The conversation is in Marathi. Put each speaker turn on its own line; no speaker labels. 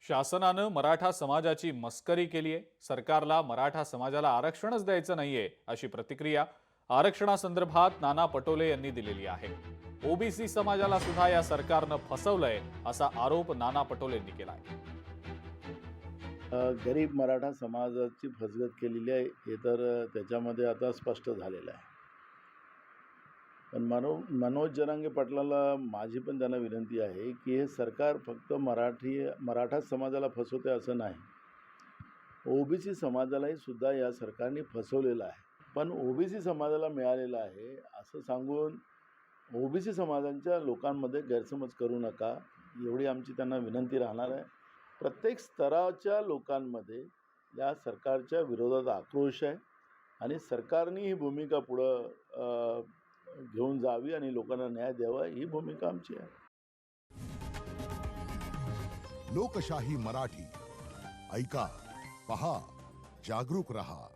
शासनानं मराठा समाजाची मस्करी केली आहे. सरकारला मराठा समाजाला आरक्षणच द्यायचं नाहीये अशी प्रतिक्रिया आरक्षणासंदर्भात नाना पटोले यांनी दिलेली आहे. ओबीसी समाजाला सुद्धा या सरकारनं फसवलंय असा आरोप नाना पटोलेंनी केलाय.
गरीब मराठा समाजाची फसगत केलेली आहे हे तर त्याच्यामध्ये आता स्पष्ट झालेलं आहे. पण मनोज जरांगे पाटलाला माझी पण त्यांना विनंती आहे की हे सरकार फक्त मराठा समाजाला फसवते असं नाही, ओबीसी समाजालाही सुद्धा या सरकारने फसवलेलं आहे. पण ओबीसी समाजाला मिळालेलं आहे असं सांगून ओबीसी समाजाच्या लोकांमध्ये गैरसमज करू नका, एवढी आमची त्यांना विनंती राहणार आहे. प्रत्येक स्तराच्या लोकांमध्ये या सरकारच्या विरोधात आक्रोश आहे आणि सरकारने ही भूमिका पुढं घेऊन जावी आणि लोकांना न्याय द्यावा, ही भूमिका आमची आहे.
लोकशाही मराठी ऐका, पहा, जागरूक रहा.